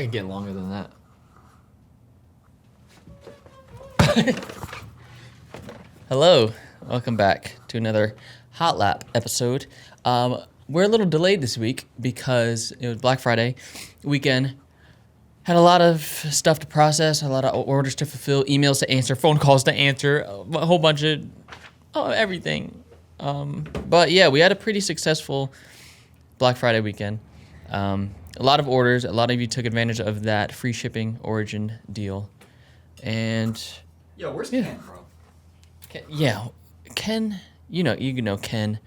I could get longer than that. Hello, welcome back to another Hot Lap episode. We're a little delayed this week because it was Black Friday weekend. Had a lot of stuff to process, a lot of orders to fulfill, emails to answer, phone calls to answer, a whole bunch of everything. But yeah, we had a pretty successful Black Friday weekend. A lot of orders. A lot of you took advantage of that free shipping origin deal. And yo, where's Ken, bro? Ken, you know Ken.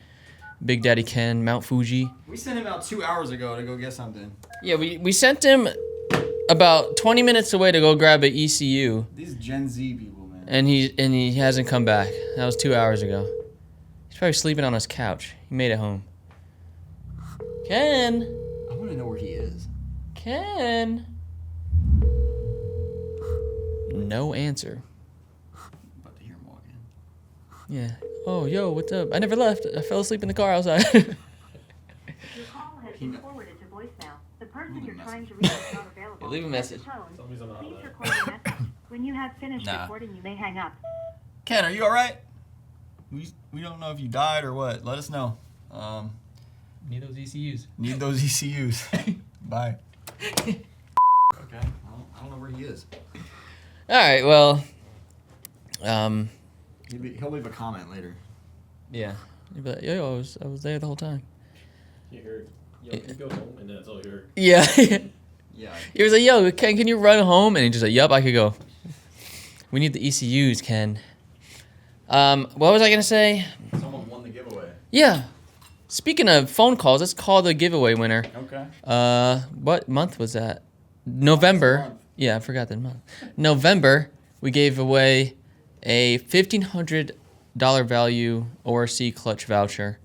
Big Daddy Ken, Mount Fuji. We sent him out 2 hours ago to go get something. Yeah, we sent him about 20 minutes away to go grab an ECU. These Gen Z people, man. And he hasn't come back. That was 2 hours ago. He's probably sleeping on his couch. He made it home. Ken. I want to know where he is. Ken. No answer. About to hear him walk in. Yeah. Oh, yo, what's up? I never left. I fell asleep in the car outside. Your call has been forwarded to voicemail. The person you're trying to reach is not available. Leave a message. Please record a message. When you have finished recording, you may hang up. Ken, are you all right? We don't know if you died or what. Let us know. Need those ECUs. Need those ECUs. Bye. Okay. I don't know where he is. All right. Well. He'll leave a comment later. Yeah. But yo, I was there the whole time. You heard, yo, can you go home? And then that's all you heard. Yeah. Yeah. He was like, yo, Ken, can you run home? And he just like, yup, I could go. We need the ECUs, Ken. What was I gonna say? Someone won the giveaway. Yeah. Speaking of phone calls, let's call the giveaway winner. Okay. What month was that? November. Month. Yeah, I forgot the month. November, we gave away a $1,500 value ORC clutch voucher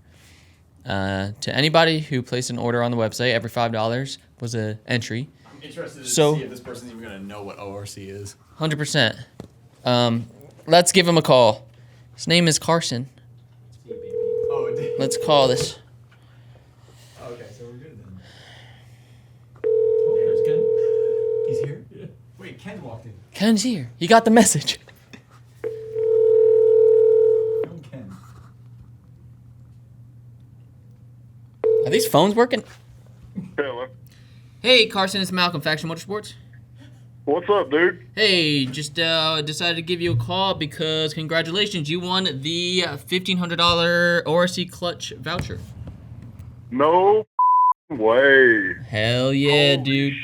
to anybody who placed an order on the website. Every $5 was an entry. I'm interested to So- see if this person's even gonna know what ORC is. 100%. Let's give him a call. His name is Carson. Oh, it did. Let's call this. Okay, so we're good then. Oh, there's Ken. He's here? Yeah. Wait, Ken walked in. Ken's here. He got the message. No Ken. Are these phones working? Hello. Hey, Carson, it's Malcolm, Faction Motorsports. What's up, dude? Hey, just decided to give you a call because congratulations, you won the $1,500 ORC clutch voucher. No way. Hell yeah, Holy dude.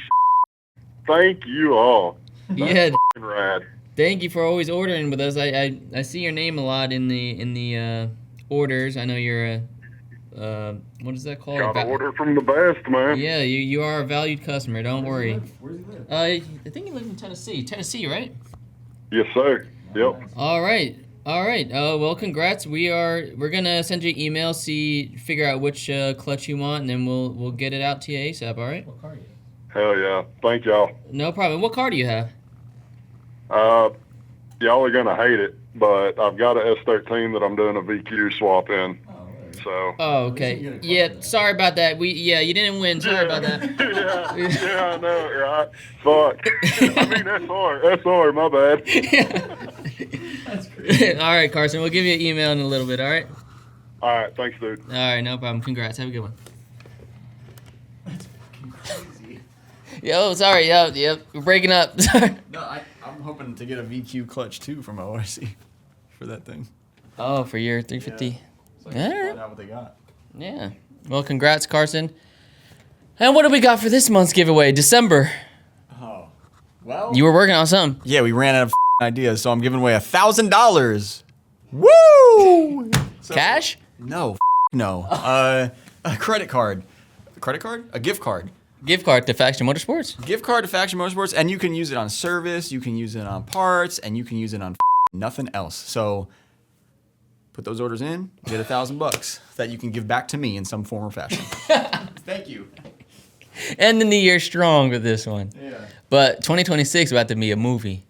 Thank you all. Yeah, Rad. thank you for always ordering with us. I see your name a lot in the orders. I know you're a what is that called? Got to order from the best, man. Yeah, you are a valued customer. Don't worry. Where does he live? I think you live in Tennessee. Tennessee, right? Yes, sir. Yep. All right. Well, congrats. We're gonna send you an email, figure out which clutch you want, and then we'll get it out to you ASAP. All right? What car are you in? Hell yeah. Thank y'all. No problem. What car do you have? Y'all are going to hate it, but I've got a S13 that I'm doing a VQ swap in. Oh, whatever. So. Oh, okay. Yeah, sorry about that. You didn't win. Sorry about that. yeah, I know, right? Fuck. I mean, SR, my bad. That's crazy. All right, Carson. We'll give you an email in a little bit. All right. All right, thanks, dude. All right, no problem. Congrats. Have a good one. That's fucking crazy. Yo, sorry. Yep. We're breaking up. Sorry. No, I'm hoping to get a VQ clutch too from ORC for that thing. Oh, for your 350. Yeah. So I can Alright. find out what they got. Yeah. Well, congrats, Carson. And what do we got for this month's giveaway? December. Oh. Well. You were working on something. Yeah, we ran out of ideas, so I'm giving away $1,000. Woo! So- Cash? No. No. A credit card. A credit card? A gift card. Gift card to Faction Motorsports? Gift card to Faction Motorsports, and you can use it on service, you can use it on parts, and you can use it on nothing else. So put those orders in, get $1,000 that you can give back to me in some form or fashion. Thank you. Ending the year strong with this one. Yeah. But 2026 about to be a movie.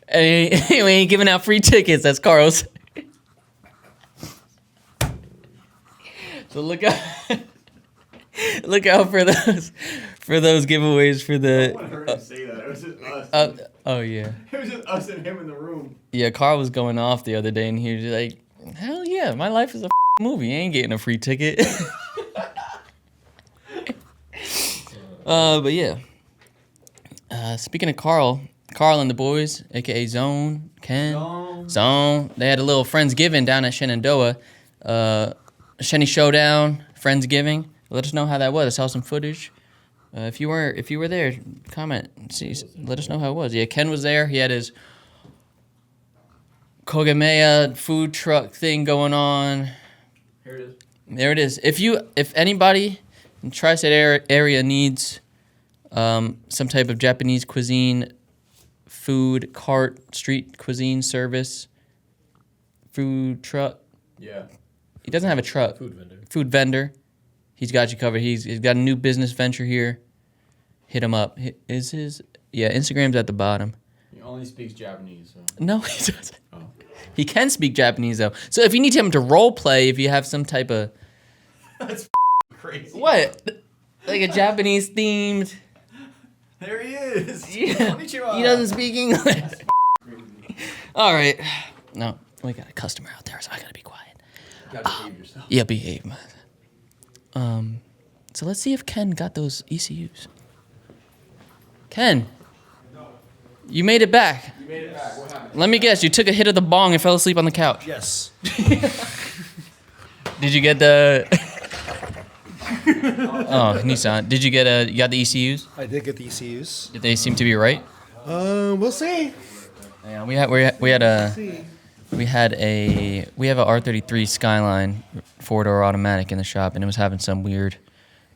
And we ain't giving out free tickets. That's Karl's. So look out for those for those giveaways for I the. heard him say that. It was just us. Oh yeah. It was just us and him in the room. Yeah, Karl was going off the other day, and he was like, "Hell yeah, my life is a movie. I ain't getting a free ticket." But yeah. Speaking of Karl and the boys, aka Zone, Ken, Zone, they had a little Friendsgiving down at Shenandoah. Shenny Showdown, Friendsgiving. Let us know how that was. I saw some footage. If you were there, comment. See, let us know how it was. Yeah, Ken was there. He had his Kogameya food truck thing going on. Here it is. There it is. If anybody in Tri-State area needs some type of Japanese cuisine, food cart, street cuisine service, food truck. Yeah. He doesn't have a truck. Food vendor. Food vendor. He's got you covered. He's got a new business venture here. Hit him up. Instagram's at the bottom. He only speaks Japanese. So. No, he doesn't. Oh. He can speak Japanese though. So if you need him to role play, if you have some type of That's crazy. what, like a Japanese themed. There he is. Yeah. Konnichiwa. He doesn't speak English. All right. No, we got a customer out there, so I gotta be quiet. You gotta behave yourself. Yeah, behave. So let's see if Ken got those ECUs. Ken, you made it back. You made it back. What happened? Let me guess, you took a hit of the bong and fell asleep on the couch. Yes. Did you get the? Oh, Nissan. Did you get you got the ECUs? I did get the ECUs. Did they seem to be right? We'll see. Yeah, we have a R33 Skyline 4-door automatic in the shop, and it was having some weird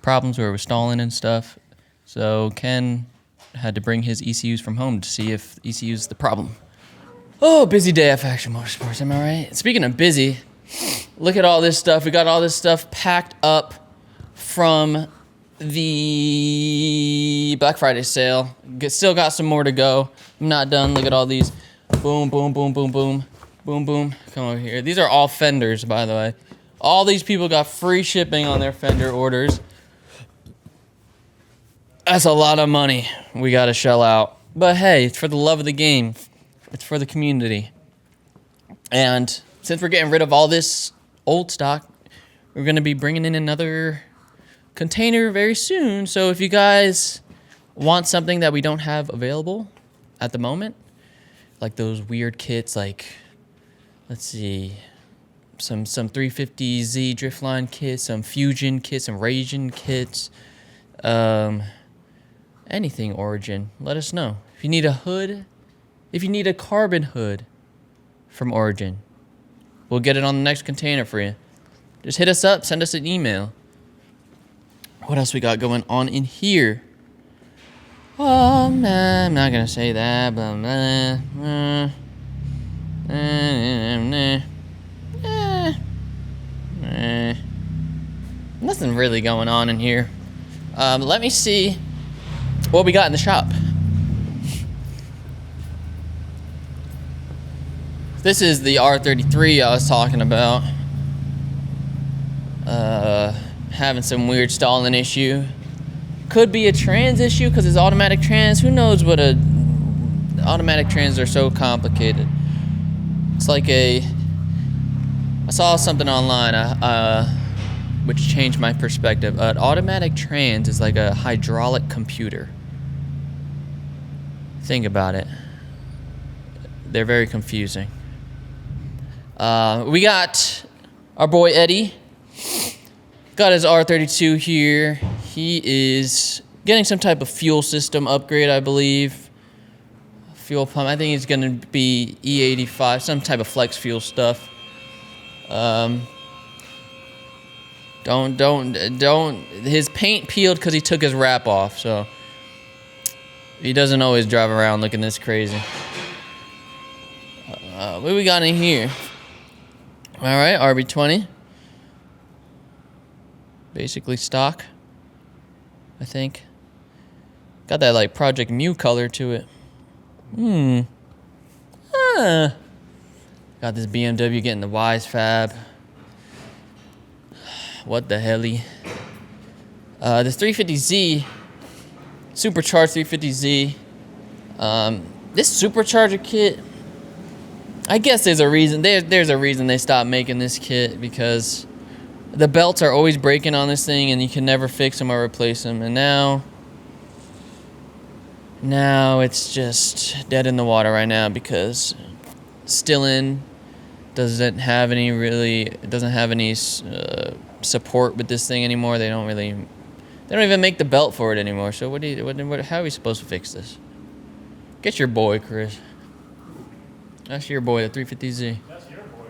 problems where it was stalling and stuff. So Ken had to bring his ECUs from home to see if ECU is the problem. Oh, busy day at Faction Motorsports, am I right? Speaking of busy, look at all this stuff. We got all this stuff packed up from the Black Friday sale. Still got some more to go. I'm not done. Look at all these. Boom, boom, boom, boom, boom. Boom, boom. Come over here. These are all fenders, by the way. All these people got free shipping on their fender orders. That's a lot of money we got to shell out. But hey, it's for the love of the game. It's for the community. And since we're getting rid of all this old stock, we're going to be bringing in another container very soon. So if you guys want something that we don't have available at the moment, like those weird kits, like, let's see, some 350Z Driftline kits, some Fusion kits, some Raging kits, anything Origin, let us know. If you need a hood, if you need a carbon hood from Origin, we'll get it on the next container for you. Just hit us up, send us an email. What else we got going on in here? Oh, nah, I'm not gonna say that, but nothing really going on in here. Let me see what we got in the shop. This is the R33 I was talking about. Having some weird stalling issue. Could be a trans issue because it's automatic trans. Who knows what automatic trans are so complicated. It's like I saw something online which changed my perspective. An automatic trans is like a hydraulic computer. Think about it. They're very confusing. We got our boy Eddie. Got his R32 here. He is getting some type of fuel system upgrade, I believe. Fuel pump. I think it's going to be E85, some type of flex fuel stuff. Don't. His paint peeled because he took his wrap off, so he doesn't always drive around looking this crazy. What we got in here? All right, RB20. Basically stock, I think. Got that like Project Mu color to it. Got this BMW getting the Wise Fab. What the helly? This 350Z supercharged 350Z. This supercharger kit, I guess there's a reason. There's a reason they stopped making this kit, because the belts are always breaking on this thing and you can never fix them or replace them. And now it's just dead in the water right now, because Stillin doesn't have any support with this thing anymore. They don't even make the belt for it anymore. So how are we supposed to fix this? Get your boy, Kris. That's your boy, the 350Z. That's your boy.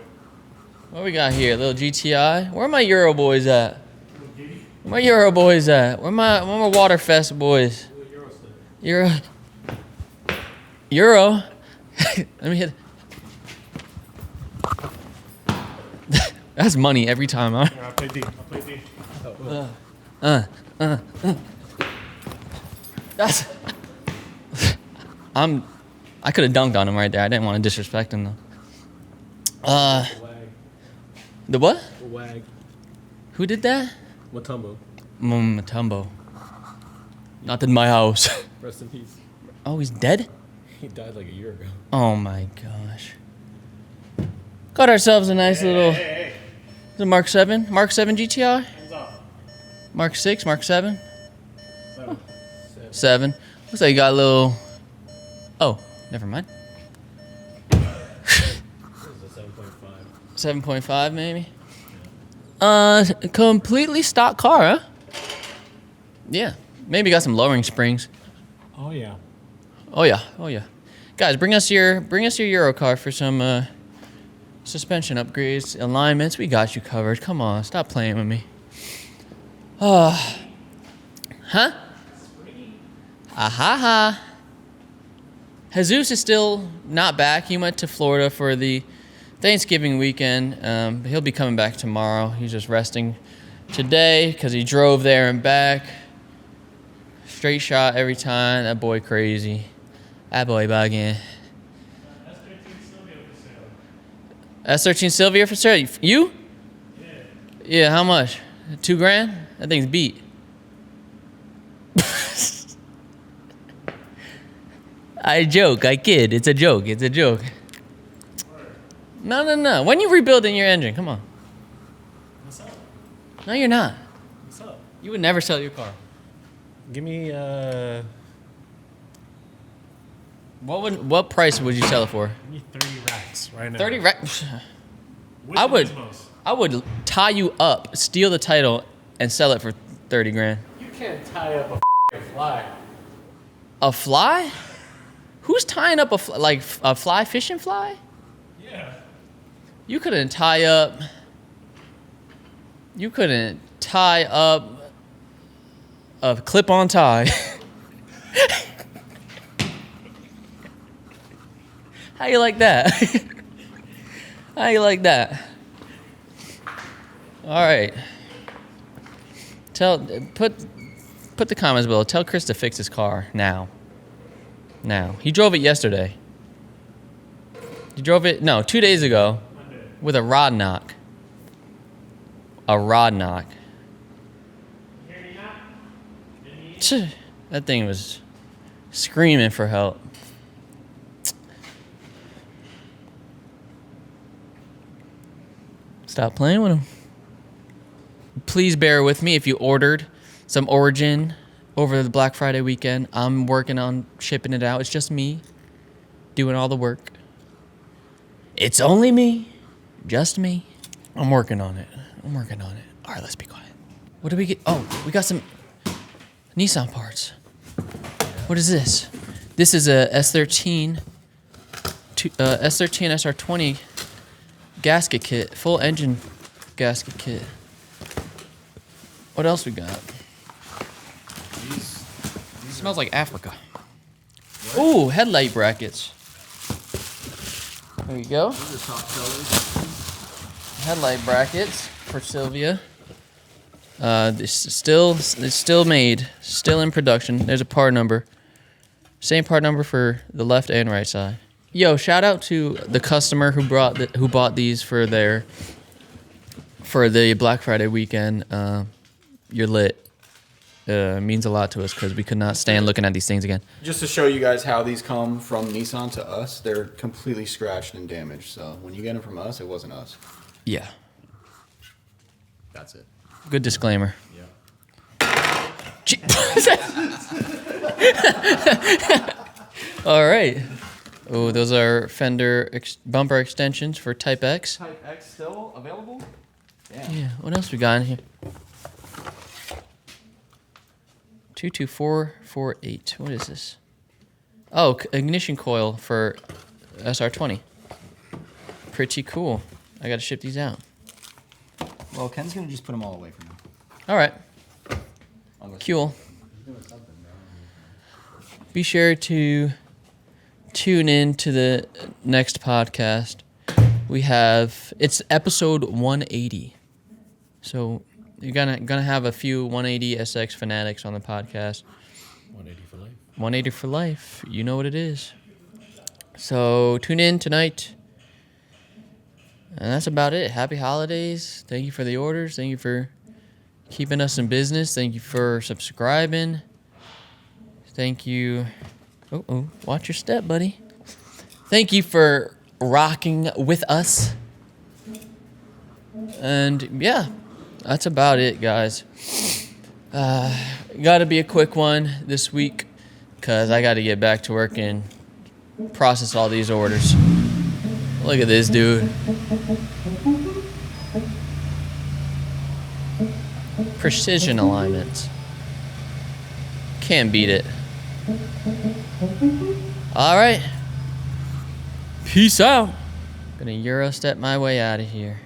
What we got here? A little GTI. Where my Euro boys at? Where my Euro boys at? Where my Waterfest boys? Euro. Let me hit. That's money every time, huh? Yeah, I'll play D. That's. I could have dunked on him right there. I didn't want to disrespect him though. Wag. The what? Wag. Who did that? Matumbo. Matumbo. Not in my house. Rest in peace. Oh, he's dead? He died like a year ago. Oh my gosh. Got ourselves a nice little. Hey. Is it Mark 7? Mark 7 GTI? Hands up. Mark 6? Mark 7? 7. 7. Looks like you got a little. Oh, never mind. This is a 7.5. 7.5 maybe? Completely stock car, huh? Yeah. Maybe got some lowering springs. Oh yeah. Oh yeah. Guys, bring us your Euro car for some suspension upgrades, alignments. We got you covered. Come on, stop playing with me. Huh? Ahaha. Jesus is still not back. He went to Florida for the Thanksgiving weekend. He'll be coming back tomorrow. He's just resting today because he drove there and back. Straight shot every time. That boy crazy. That boy bugging. S13 Sylvia for sale. You? Yeah, how much? $2,000? That thing's beat. I joke, I kid. It's a joke. No. When you rebuilding your engine? Come on. What's up? No, you're not. What's up? You would never sell your car. Give me What price would you sell it for? Give me 30 racks right now. 30 racks. With I the would. Gizmos. I would tie you up, steal the title, and sell it for $30,000. You can't tie up a fly. A fly? Who's tying up a fly fishing fly? Yeah. You couldn't tie up a clip-on tie. How you like that? How you like that? All right. Put the comments below. Tell Kris to fix his car now. He drove it yesterday. He drove it 2 days ago with a rod knock. That thing was screaming for help. Stop playing with him. Please bear with me if you ordered some Origin over the Black Friday weekend. I'm working on shipping it out. It's just me doing all the work. It's only me. Just me. I'm working on it. All right, let's be quiet. What did we get? Oh, we got some Nissan parts. What is this? This is a S13 SR20 gasket kit, full engine gasket kit. What else we got? Smells like Africa. Ooh, headlight brackets. There you go. Headlight brackets for Sylvia. This is still made, still in production. There's a part number. Same part number for the left and right side. Yo, shout out to the customer who bought these for the Black Friday weekend. You're lit. means a lot to us because we could not stand looking at these things again. Just to show you guys how these come from Nissan to us, they're completely scratched and damaged. So when you get them from us, it wasn't us. Yeah. That's it. Good disclaimer. Yeah. All right. Oh, those are fender bumper extensions for Type X. Type X still available? Yeah. What else we got in here? 22448. What is this? Oh, ignition coil for SR20. Pretty cool. I got to ship these out. Well, Ken's going to just put them all away for now. All right. Cool. Be sure to tune in to the next podcast. It's episode 180. So you're gonna have a few 180 SX fanatics on the podcast. 180 for life. 180 for life. You know what it is. So tune in tonight. And that's about it. Happy holidays. Thank you for the orders. Thank you for keeping us in business. Thank you for subscribing. Thank you. Oh, watch your step, buddy. Thank you for rocking with us. And yeah, that's about it, guys. Got to be a quick one this week because I got to get back to work and process all these orders. Look at this dude. Precision alignments. Can't beat it. All right. Peace out. Gonna Euro step my way out of here.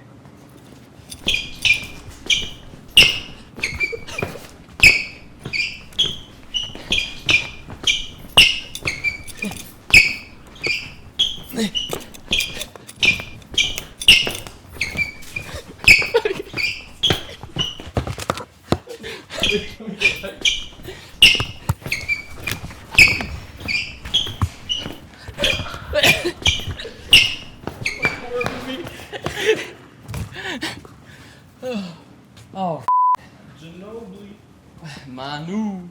Oh. Ginobili. Manu.